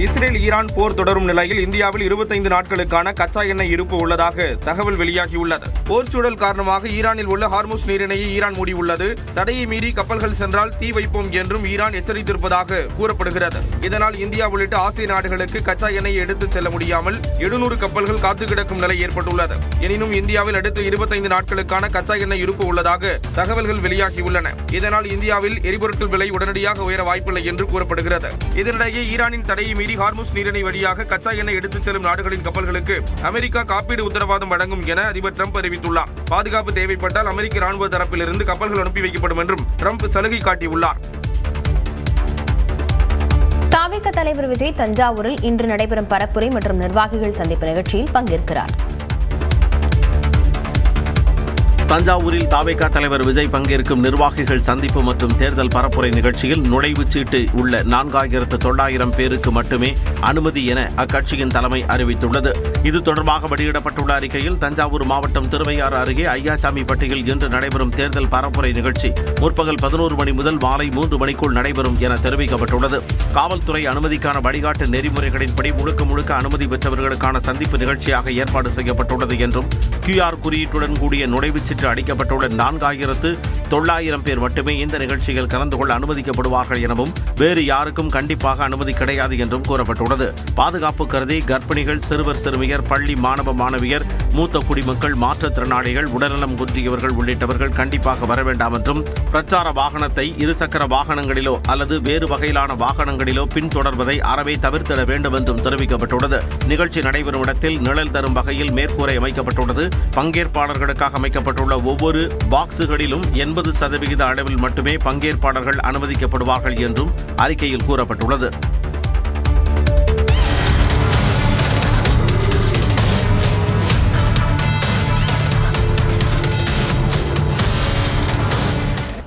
Israel Iran போர் தொடரும் நிலையில் இந்தியாவில் 25 நாட்களுக்கான கச்சா எண்ணெய் இருப்பு உள்ளதாக தகவல் வெளியாகியுள்ளது. போர் சூழல் காரணமாக ஈரானில் உள்ள ஹார்முஸ் நீரிணையை ஈரான் மூடியுள்ளது. தடையை மீறி கப்பல்கள் சென்றால் தீ வைப்போம் என்றும் ஈரான் எச்சரித்திருப்பதாக கூறப்படுகிறது. இதனால் இந்தியா உள்ளிட்ட ஆசிய நாடுகளுக்கு கச்சா எண்ணெயை எடுத்துச் செல்ல முடியாமல் 700 கப்பல்கள் காத்து கிடக்கும் நிலை ஏற்பட்டுள்ளது. எனினும் இந்தியாவில் அடுத்த 25 நாட்களுக்கான கச்சா எண்ணெய் இருப்பு உள்ளதாக தகவல்கள் வெளியாகியுள்ளன. இதனால் இந்தியாவில் எரிபொருட்கள் விலை உடனடியாக உயர வாய்ப்பில்லை என்று கூறப்படுகிறது. இதனிடையே ஈரானின் தடையை மீறி ஹார்முஸ் நீரிணை வழியாக கச்சா எண்ணெய் எடுத்துச் செல்லும் நாடுகளின் கப்பல்களுக்கு அமெரிக்கா காப்பீடு உத்தரவாதம் வழங்கும் என அதிபர் டிரம்ப் அறிவித்துள்ளார். பாதுகாப்பு தேவைப்பட்டால் அமெரிக்க ராணுவ தரப்பிலிருந்து கப்பல்கள் அனுப்பி வைக்கப்படும் என்றும் டிரம்ப் சலுகை காட்டியுள்ளார். தவிக தலைவர் விஜய் தஞ்சாவூரில் இன்று நடைபெறும் பரப்புரை மற்றும் நிர்வாகிகள் சந்திப்பு நிகழ்ச்சியில் பங்கேற்கிறார். தஞ்சாவூரில் தவிக தலைவர் விஜய் பங்கேற்கும் நிர்வாகிகள் சந்திப்பு மற்றும் தேர்தல் பரப்புரை நிகழ்ச்சியில் நுழைவுச் சீட்டு உள்ள 4900 பேருக்கு மட்டுமே அனுமதி என அக்கட்சியின் தலைமை அறிவித்துள்ளது. இது தொடர்பாக வெளியிடப்பட்டுள்ள அறிக்கையில் தஞ்சாவூர் மாவட்டம் திருவையாறு அருகே ஐயாசாமிப்பட்டியில் இன்று நடைபெறும் தேர்தல் பரப்புரை நிகழ்ச்சி முற்பகல் 11 மணி முதல் மாலை 3 மணிக்குள் நடைபெறும் என தெரிவிக்கப்பட்டுள்ளது. காவல்துறை அனுமதிக்கான வழிகாட்டு நெறிமுறைகளின்படி முழுக்க அனுமதி பெற்றவர்களுக்கான சந்திப்பு நிகழ்ச்சியாக ஏற்பாடு செய்யப்பட்டுள்ளது என்றும் QR குறியீட்டுடன் கூடிய நுழைவுச் சீட்டு அளிக்கப்பட்டுள்ள 4900 பேர் மட்டுமே இந்த நிகழ்ச்சியில் கலந்து கொள்ள அனுமதிக்கப்படுவார்கள் எனவும் வேறு யாருக்கும் கண்டிப்பாக அனுமதி கிடையாது என்றும் கூறப்பட்டுள்ளது. பாதுகாப்பு கருதி கர்ப்பிணிகள், சிறுவர் சிறுமியர், பள்ளி மாணவ மாணவியர், மூத்த குடிமக்கள், மாற்றுத்திறனாளிகள், உடல்நலம் குன்றியவர்கள் உள்ளிட்டவர்கள் கண்டிப்பாக வர வேண்டாம் என்றும் பிரச்சார வாகனத்தை இருசக்கர வாகனங்களிலோ அல்லது வேறு வகையிலான வாகனங்களிலோ பின்தொடர்வதை அறவே தவிர்த்திட வேண்டும் என்றும் தெரிவிக்கப்பட்டுள்ளது. நிகழ்ச்சி நடைபெறும் இடத்தில் நிழல் தரும் வகையில் மேற்கூரை அமைக்கப்பட்டுள்ளது. பங்கேற்பாளர்களுக்காக அமைக்கப்பட்டுள்ள ஒவ்வொரு பாக்ஸுகளிலும் 80% அளவில் மட்டுமே பங்கேற்பாளர்கள் அனுமதிக்கப்படுவார்கள் என்றும் அறிக்கையில் கூறப்பட்டுள்ளது.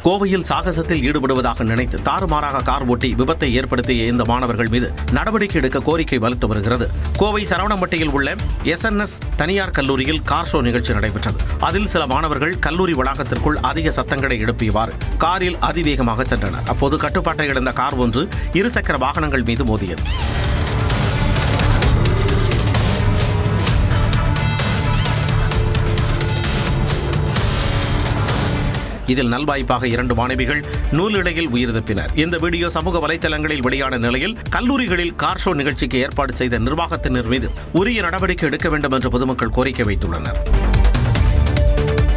கோவையில் சாகசத்தில் ஈடுபடுவதாக நினைத்து தாறுமாறாக கார் ஓட்டி விபத்தை ஏற்படுத்திய இந்த மாணவர்கள் மீது நடவடிக்கை எடுக்க கோரிக்கை வலுத்து வருகிறது. கோவை சரவணம்பட்டியில் உள்ள SNS தனியார் கல்லூரியில் கார் ஷோ நிகழ்ச்சி நடைபெற்றது. அதில் சில மாணவர்கள் கல்லூரி வளாகத்திற்குள் அதிக சத்தங்களை எழுப்பியவாறு காரில் அதிவேகமாக சென்றனர். அப்போது கட்டுப்பாட்டை இழந்த கார் ஒன்று இருசக்கர வாகனங்கள் மீது மோதியது. இதில் நல்வாய்ப்பாக 2 மாணவிகள் நூலிழையில் உயிர் தப்பினர். இந்த வீடியோ சமூக வலைதளங்களில் வெளியான நிலையில் கல்லூரிகளில் கார் ஷோ நிகழ்ச்சிக்கு ஏற்பாடு செய்த நிர்வாகத்தினர் மீது உரிய நடவடிக்கை எடுக்க வேண்டும் என்று பொதுமக்கள் கோரிக்கை வைத்துள்ளனர்.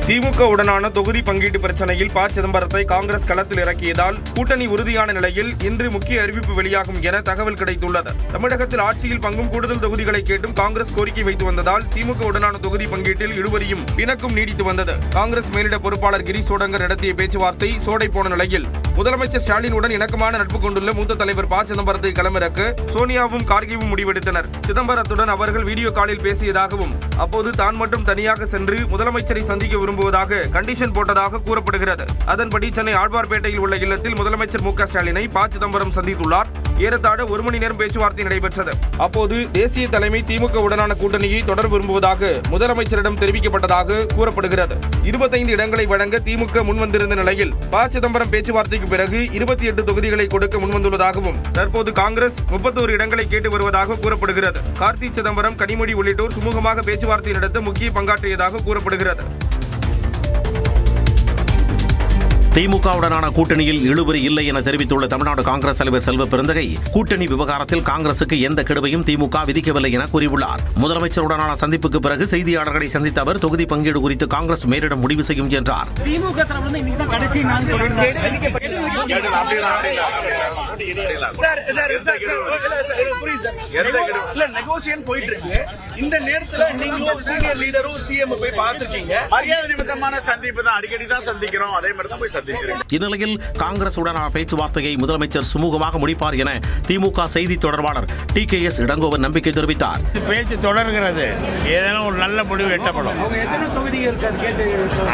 திமுக உடனான தொகுதி பங்கீட்டு பிரச்சனையில் ப. சிதம்பரத்தை காங்கிரஸ் களத்தில் இறக்கியதால் கூட்டணி உறுதியான நிலையில் இன்று முக்கிய அறிவிப்பு வெளியாகும் என தகவல் கிடைத்துள்ளது. தமிழகத்தில் ஆட்சியில் பங்கும் கூடுதல் தொகுதிகளை கேட்டும் காங்கிரஸ் கோரிக்கை வைத்து வந்ததால் திமுக உடனான தொகுதி பங்கீட்டில் இழுபறியும் பிணக்கும் நீடித்து வந்தது. காங்கிரஸ் மேலிட பொறுப்பாளர் கிரீஷ் சோடங்கர் நடத்திய பேச்சுவார்த்தை சோடை போன நிலையில் முதலமைச்சர் ஸ்டாலினுடன் இணக்கமான நட்பு கொண்டுள்ள மூத்த தலைவர் ப. சிதம்பரத்தை களமிறக்க சோனியாவும் கார்கியும் முடிவெடுத்தனர். சிதம்பரத்துடன் அவர்கள் வீடியோ காலில் பேசியதாகவும் அப்போது தான் மட்டும் தனியாக சென்று முதலமைச்சரை சந்திக்க விரும்புவதாக கண்டிஷன் போட்டதாக கூறப்படுகிறது. அதன்படி சென்னை ஆழ்வார்பேட்டையில் உள்ள இல்லத்தில் முதலமைச்சர் மு. க. ஸ்டாலினை ப. சிதம்பரம் சந்தித்துள்ளார். ஏறத்தாழ 1 மணி நேரம் பேச்சுவார்த்தை நடைபெற்றது. அப்போது தேசிய தலைமை திமுக உடனான கூட்டணியை தொடர விரும்புவதாக முதலமைச்சரிடம் தெரிவிக்கப்பட்டதாக கூறப்படுகிறது. 25 இடங்களை வழங்க திமுக முன்வந்திருந்த நிலையில் ப. சிதம்பரம் பேச்சுவார்த்தைக்கு பிறகு 28 தொகுதிகளை கொடுக்க முன்வந்துள்ளதாகவும் தற்போது காங்கிரஸ் 31 இடங்களை கேட்டு வருவதாக கூறப்படுகிறது. கார்த்தி சிதம்பரம், கனிமொழி உள்ளிட்டோர் சுமூகமாக பேச்சுவார்த்தை நடத்த முக்கிய பங்காற்றியதாக கூறப்படுகிறது. திமுகவுடனான கூட்டணியில் இழுபறி இல்லை என தெரிவித்துள்ள தமிழ்நாடு காங்கிரஸ் தலைவர் செல்வ பெருந்தகை கூட்டணி விவகாரத்தில் காங்கிரசுக்கு எந்த கெடுவையும் திமுக விதிக்கவில்லை என கூறியுள்ளார். முதலமைச்சருடனான சந்திப்புக்கு பிறகு செய்தியாளர்களை சந்தித்த அவர் தொகுதி பங்கீடு குறித்து காங்கிரஸ் மேலிடம் முடிவு செய்யும் என்றார். இந்த நேரத்துல நீங்களும் சீனியர் லீடரும் சிஎம் போய் பார்த்திருக்கீங்க. மரியாதை நிமித்தமான சந்திப்பு தான், அடிக்கடி தான் சந்திக்கிறோம். அதே மாதிரி தான் போய் சந்திக்கிறோம். இந்நிலையில் காங்கிரஸ் உடனான பேச்சுவார்த்தையை முதலமைச்சர் சுமூகமாக முடிப்பார் என திமுக செய்தி தொடர்பாளர் TKS இளங்கோவன் நம்பிக்கை தெரிவித்தார். பேச்சு தொடர்கிறது, ஏதேனும் ஒரு நல்ல முடிவு எட்டப்படும்.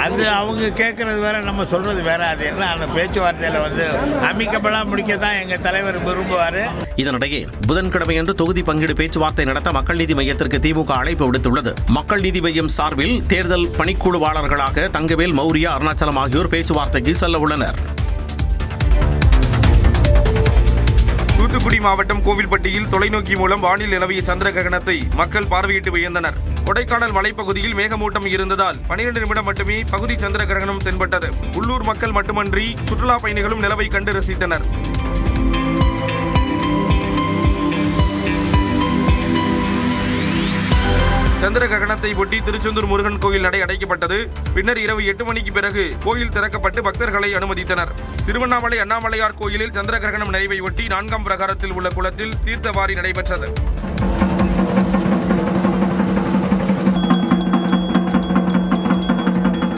அது அவங்க கேட்கறது வேற, நம்ம சொல்றது வேற. அது என்ன, அந்த பேச்சுவார்த்தையில அமிக்கபலா முடிக்கத்தான் எங்க தலைவர் விரும்புவாரு. இதனிடையே புதன்கிழமையன்று தொகுதி பங்கீடு பேச்சுவார்த்தை நடத்த மக்கள் நீதி மையத்திற்கு திமுக அழைப்பு விடுத்துள்ளது. மக்கள் நீதி மையம் சார்பில் தேர்தல் பணிக்குழுவாளர்களாக தங்கவேல், மௌரியா, அருணாச்சலம் ஆகியோர் பேச்சுவார்த்தைக்கு செல்ல உள்ளனர். தூத்துக்குடி தூத்துக்குடி மாவட்டம் கோவில்பட்டியில் தொலைநோக்கி மூலம் வானில் நிலவிய சந்திர கிரகணத்தை மக்கள் பார்வையிட்டு வியந்தனர். கொடைக்கானல் மலைப்பகுதியில் மேகமூட்டம் இருந்ததால் 12 நிமிடம் மட்டுமே பகுதி சந்திர கிரகணம் தென்பட்டது. உள்ளூர் மக்கள் மட்டுமன்றி சுற்றுலா பயணிகளும் நிலவை கண்டு ரசித்தனர். சந்திர கிரகணத்தை ஒட்டி திருச்செந்தூர் முருகன் கோயில் நடை அடைக்கப்பட்டது. பின்னர் இரவு 8 மணிக்கு பிறகு கோயில் திறக்கப்பட்டு பக்தர்களை அனுமதித்தனர். திருவண்ணாமலை அண்ணாமலையார் கோயிலில் சந்திர கிரகணம் நிறைவை ஒட்டி 4ஆம் பிரகாரத்தில் உள்ள குளத்தில் தீர்த்தவாரி நடைபெற்றது.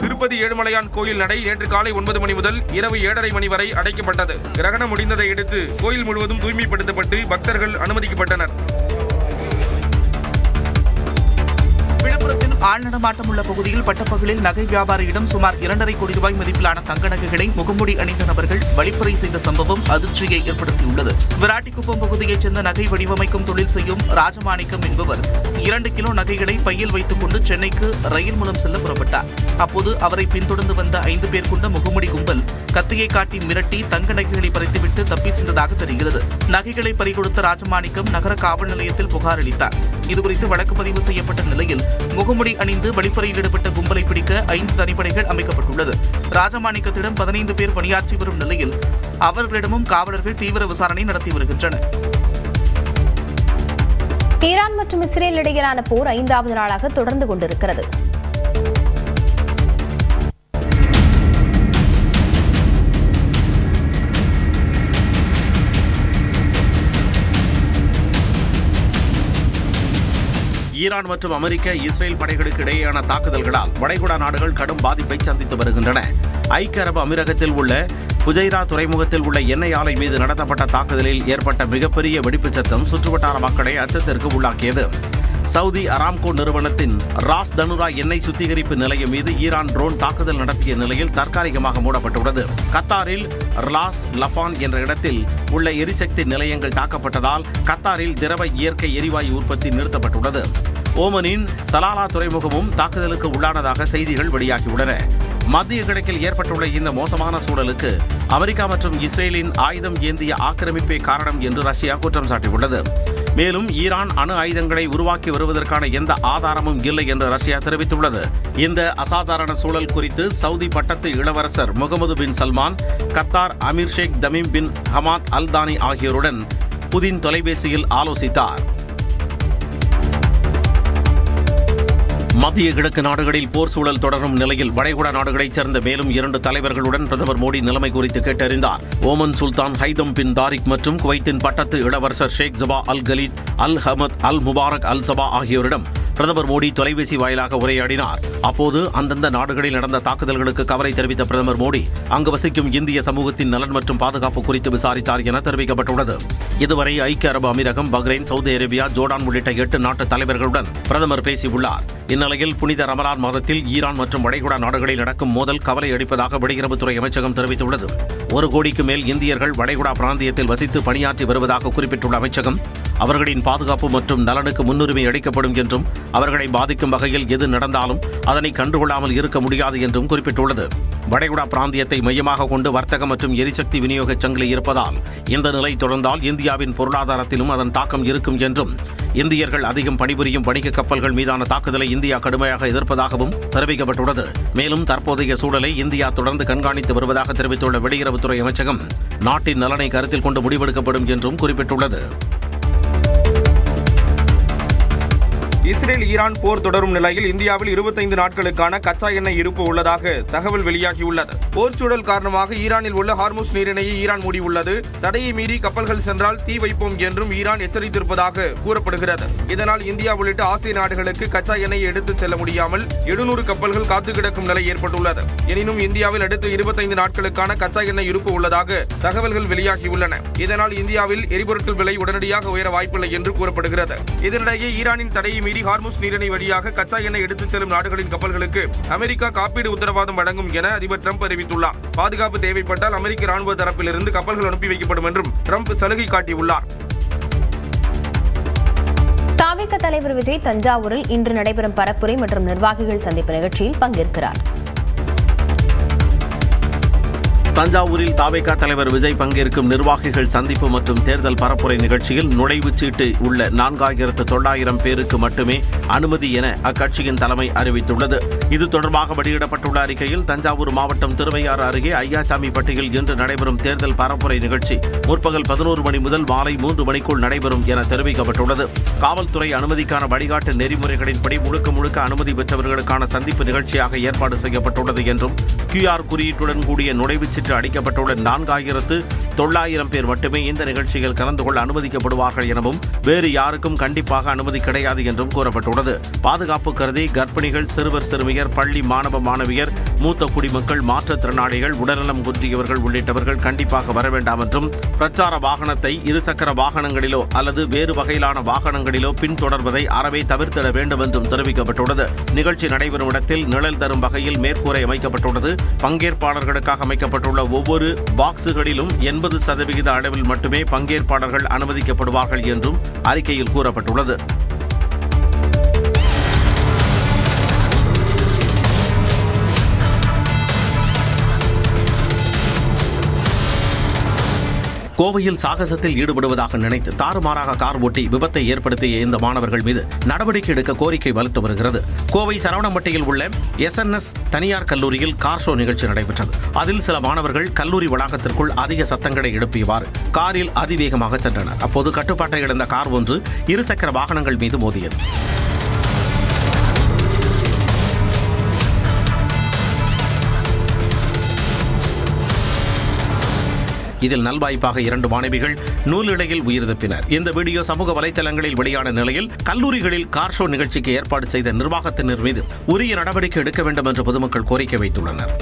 திருப்பதி ஏழுமலையான் கோயில் நடை நேற்று காலை 9 மணி முதல் இரவு 7:30 மணி வரை அடைக்கப்பட்டது. கிரகணம் முடிந்ததை அடுத்து கோயில் முழுவதும் தூய்மைப்படுத்தப்பட்டு பக்தர்கள் அனுமதிக்கப்பட்டனர். விழுப்புரத்தில் ஆள் நடமாட்டம் உள்ள பகுதியில் பட்டப்பகலில் நகை வியாபாரியிடம் சுமார் 2.5 கோடி ரூபாய் மதிப்பிலான தங்க நகைகளை முகமூடி அணிந்த நபர்கள் வழிப்பறை செய்த சம்பவம் அதிர்ச்சியை ஏற்படுத்தியுள்ளது. விராட்டிக்குப்பம் பகுதியைச் சேர்ந்த நகை வடிவமைக்கும் தொழில் செய்யும் ராஜமாணிக்கம் என்பவர் 2 கிலோ நகைகளை பையில் வைத்துக் கொண்டு சென்னைக்கு ரயில் மூலம் செல்ல புறப்பட்டார். அப்போது அவரை பின்தொடர்ந்து வந்த 5 பேர் கொண்ட முகமூடி கும்பல் கத்தியை காட்டி மிரட்டி தங்க நகைகளை பறித்துவிட்டு தப்பி சென்றதாக தெரிகிறது. நகைகளை பறிகொடுத்த ராஜமாணிக்கம் நகர காவல் நிலையத்தில் புகார் அளித்தார். இதுகுறித்து வழக்கு பதிவு செய்யப்பட்ட நிலையில் முகமுடி அணிந்து வழிப்பறையில் ஈடுபட்ட கும்பலை பிடிக்க 5 தனிப்படைகள் அமைக்கப்பட்டுள்ளது. ராஜமாணிக்கத்திடம் 15 பேர் பணியாற்றி வரும் நிலையில் அவர்களிடமும் காவலர்கள் தீவிர விசாரணை நடத்தி வருகின்றனர். ஈரான் மற்றும் இஸ்ரேல் இடையிலான போர் 5வது நாளாக தொடர்ந்து கொண்டிருக்கிறது. ஈரான் மற்றும் அமெரிக்க இஸ்ரேல் படைகளுக்கு இடையேயான தாக்குதல்களால் வளைகுடா நாடுகள் கடும் பாதிப்பை சந்தித்து வருகின்றன. ஐக்கிய அரபு அமீரகத்தில் உள்ள புஜைரா துறைமுகத்தில் உள்ள எண்ணெய் ஆலை மீது நடத்தப்பட்ட தாக்குதலில் ஏற்பட்ட மிகப்பெரிய வெடிப்புச் சத்தம் சுற்றுவட்டார மக்களை அச்சத்திற்கு உள்ளாக்கியது. சவுதி அராம்கோ நிறுவனத்தின் ராஸ் தனுரா எண்ணெய் சுத்திகரிப்பு நிலையம் மீது ஈரான் ட்ரோன் தாக்குதல் நடத்திய நிலையில் தற்காலிகமாக மூடப்பட்டுள்ளது. கத்தாரில் ராஸ் லஃபான் என்ற இடத்தில் உள்ள எரிசக்தி நிலையங்கள் தாக்கப்பட்டதால் கத்தாரில் திரவ இயற்கை எரிவாயு உற்பத்தி நிறுத்தப்பட்டுள்ளது. ஓமனின் சலாலா துறைமுகமும் தாக்குதலுக்கு உள்ளானதாக செய்திகள் வெளியாகியுள்ளன. மத்திய கிழக்கில் ஏற்பட்டுள்ள இந்த மோசமான சூழலுக்கு அமெரிக்கா மற்றும் இஸ்ரேலின் ஆயுதம் ஏந்திய ஆக்கிரமிப்பே காரணம் என்று ரஷ்யா குற்றம் சாட்டியுள்ளது. மேலும் ஈரான் அணு ஆயுதங்களை உருவாக்கி வருவதற்கான எந்த ஆதாரமும் இல்லை என்று ரஷ்யா தெரிவித்துள்ளது. இந்த அசாதாரண சூழல் குறித்து சவுதி பட்டத்து இளவரசர் முகமது பின் சல்மான், கத்தார் அமீர் Sheikh Tamim bin Hamad Al Thani ஆகியோருடன் புதின் தொலைபேசியில் ஆலோசித்தார். மத்திய கிழக்கு நாடுகளில் போர் சூழல் தொடரும் நிலையில் வளைகுடா நாடுகளைச் சேர்ந்த மேலும் 2 தலைவர்களுடன் பிரதமர் மோடி நிலைமை குறித்து கேட்டறிந்தார். ஓமன் சுல்தான் ஹைதம் பின் தாரிக் மற்றும் குவைத்தின் பட்டத்து இளவரசர் ஷேக் ஜபா அல் கலீத் அல் ஹமத் அல் முபாரக் அல் சபா ஆகியோரிடம் பிரதமர் மோடி தொலைபேசி வாயிலாக உரையாடினார். அப்போது அந்தந்த நாடுகளில் நடந்த தாக்குதல்களுக்கு கவலை தெரிவித்த பிரதமர் மோடி அங்கு வசிக்கும் இந்திய சமூகத்தின் நலன் மற்றும் பாதுகாப்பு குறித்து விசாரித்தார் என தெரிவிக்கப்பட்டுள்ளது. இதுவரை ஐக்கிய அரபு அமீரகம், பஹ்ரைன், சவுதி அரேபியா, ஜோர்டான் உள்ளிட்ட 8 நாட்டு தலைவர்களுடன் பிரதமர் பேசியுள்ளார். இந்நிலையில் புனித ரமலான் மாதத்தில் ஈரான் மற்றும் வளைகுடா நாடுகளில் நடக்கும் மோதல் கவலை அளிப்பதாக வெளியுறவுத்துறை அமைச்சகம் தெரிவித்துள்ளது. 1 கோடிக்கு மேல் இந்தியர்கள் வளைகுடா பிராந்தியத்தில் வசித்து பணியாற்றி வருவதாக குறிப்பிட்டுள்ள அமைச்சகம் அவர்களின் பாதுகாப்பு மற்றும் நலனுக்கு முன்னுரிமை அளிக்கப்படும் என்றும் அவர்களை பாதிக்கும் வகையில் எது நடந்தாலும் அதனை கண்டுகொள்ளாமல் இருக்க முடியாது என்றும் குறிப்பிட்டுள்ளது. வளைகுடா பிராந்தியத்தை மையமாக கொண்டு வர்த்தக மற்றும் எரிசக்தி விநியோக சங்கிலி இருப்பதால் இந்த நிலை தொடர்ந்தால் இந்தியாவின் பொருளாதாரத்திலும் அதன் தாக்கம் இருக்கும் என்றும் இந்தியர்கள் அதிகம் பணிபுரியும் வணிக கப்பல்கள் மீதான தாக்குதலை இந்தியா கடுமையாக எதிர்ப்பதாகவும் தெரிவிக்கப்பட்டுள்ளது. மேலும் தற்போதைய சூழலை இந்தியா தொடர்ந்து கண்காணித்து வருவதாக தெரிவித்துள்ள வெளியுறவுத்துறை அமைச்சகம் நாட்டின் நலனை கருத்தில் கொண்டு முடிவெடுக்கப்படும் என்றும் குறிப்பிட்டுள்ளது. இஸ்ரேல் ஈரான் போர் தொடரும் நிலையில் இந்தியாவில் 25 நாட்களுக்கான கச்சா எண்ணெய் இருப்பு உள்ளதாக தகவல் வெளியாகியுள்ளது. போர் சூழல் காரணமாக ஈரானில் உள்ள ஹார்முஸ் நீரிணையை ஈரான் மூடியுள்ளது. தடையை மீறி கப்பல்கள் சென்றால் தீ வைப்போம் என்றும் ஈரான் எச்சரித்திருப்பதாக கூறப்படுகிறது. இதனால் இந்தியா உள்ளிட்ட ஆசிய நாடுகளுக்கு கச்சா எண்ணெயை எடுத்துச் செல்ல முடியாமல் 700 கப்பல்கள் காத்து கிடக்கும் நிலை ஏற்பட்டுள்ளது. எனினும் இந்தியாவில் அடுத்த 25 நாட்களுக்கான கச்சா எண்ணெய் இருப்பு உள்ளதாக தகவல்கள் வெளியாகியுள்ளன. இதனால் இந்தியாவில் எரிபொருட்கள் விலை உடனடியாக உயர வாய்ப்பில்லை என்று கூறப்படுகிறது. இதனிடையே ஈரானின் தடையை மீறி ஹார்முஸ் நீரிணை வழியாக கச்சா எண்ணெய் எடுத்துச் செல்லும் நாடுகளின் கப்பல்களுக்கு அமெரிக்கா காப்பீடு உத்தரவாதம் வழங்கும் என அதிபர் டிரம்ப் அறிவித்துள்ளார். பாதுகாப்பு தேவைப்பட்டால் அமெரிக்க ராணுவ தரப்பிலிருந்து கப்பல்கள் அனுப்பி வைக்கப்படும் என்றும் டிரம்ப் சலுகை காட்டியுள்ளார். தாவேக தலைவர் விஜய் தஞ்சாவூரில் இன்று நடைபெறும் பரப்புரை மற்றும் நிர்வாகிகள் சந்திப்பு நிகழ்ச்சியில் பங்கேற்கிறார். தஞ்சாவூரில் தாவேகா தலைவர் விஜய் பங்கேற்கும் நிர்வாகிகள் சந்திப்பு மற்றும் தேர்தல் பரப்புரை நிகழ்ச்சியில் நுழைவுச் சீட்டு உள்ள 4900 பேருக்கு மட்டுமே அனுமதி என அக்கட்சியின் தலைமை அறிவித்துள்ளது. இது தொடர்பாக வெளியிடப்பட்டுள்ள அறிக்கையில் தஞ்சாவூர் மாவட்டம் திருவையாறு அருகே ஐயாசாமிப்பட்டியில் இன்று நடைபெறும் தேர்தல் பரப்புரை நிகழ்ச்சி முற்பகல் 11 மணி முதல் மாலை 3 மணிக்குள் நடைபெறும் என தெரிவிக்கப்பட்டுள்ளது. காவல்துறை அனுமதிக்கான வழிகாட்டு நெறிமுறைகளின்படி முழுக்க அனுமதி பெற்றவர்களுக்கான சந்திப்பு நிகழ்ச்சியாக ஏற்பாடு செய்யப்பட்டுள்ளது என்றும் QR குறியீட்டுடன் கூடிய நுழைவுச் சீட்டு அளிக்கப்பட்டுள்ள 4900 பேர் மட்டுமே இந்த நிகழ்ச்சியில் கலந்து கொள்ள அனுமதிக்கப்படுவார்கள் எனவும் வேறு யாருக்கும் கண்டிப்பாக அனுமதி கிடையாது என்றும் கூறப்பட்டுள்ளது. பாதுகாப்பு கருதி கர்ப்பிணிகள், சிறுவர் சிறுமியர், பள்ளி மாணவ மாணவியர், மூத்த குடிமக்கள், மாற்றுத்திறனாளிகள், உடல்நலம் குன்றியவர்கள் உள்ளிட்டவர்கள் கண்டிப்பாக வர வேண்டாம் என்றும் பிரச்சார வாகனத்தை இருசக்கர வாகனங்களிலோ அல்லது வேறு வகையிலான வாகனங்களிலோ பின்தொடர்வதை அறவே தவிர்த்திட வேண்டும் என்றும் தெரிவிக்கப்பட்டுள்ளது. நிகழ்ச்சி நடைபெறும் இடத்தில் நிழல் தரும் வகையில் மேற்கூரை அமைக்கப்பட்டுள்ளது. பங்கேற்பாளர்களுக்காக அமைக்கப்பட்டுள்ள ஒவ்வொரு பாக்ஸுகளிலும் 80% அளவில் மட்டுமே பங்கேற்பாளர்கள் அனுமதிக்கப்படுவார்கள் என்றும் அறிக்கையில் கூறப்பட்டுள்ளது. கோவையில் சாகசத்தில் ஈடுபடுவதாக நினைத்து தாறுமாறாக கார் ஓட்டி விபத்தை ஏற்படுத்திய இந்த மாணவர்கள் மீது நடவடிக்கை எடுக்க கோரிக்கை வலுத்து வருகிறது. கோவை சரவணம்பட்டியில் உள்ள SNS தனியார் கல்லூரியில் கார் ஷோ நிகழ்ச்சி நடைபெற்றது. அதில் சில மாணவர்கள் கல்லூரி வளாகத்திற்குள் அதிக சத்தங்களை எழுப்பியவாறு காரில் அதிவேகமாக சென்றனர். அப்போது கட்டுப்பாட்டை இழந்த கார் ஒன்று இருசக்கர வாகனங்கள் மீது மோதியது. இதில் நல்வாய்ப்பாக 2 மாணவிகள் நூலிழையில் உயிர் தப்பினர். இந்த வீடியோ சமூக வலைதளங்களில் வெளியான நிலையில் கல்லூரிகளில் கார் ஷோ நிகழ்ச்சிக்கு ஏற்பாடு செய்த நிர்வாகத்தினர் மீது உரிய நடவடிக்கை எடுக்க வேண்டும் என்று பொதுமக்கள் கோரிக்கை வைத்துள்ளனர்.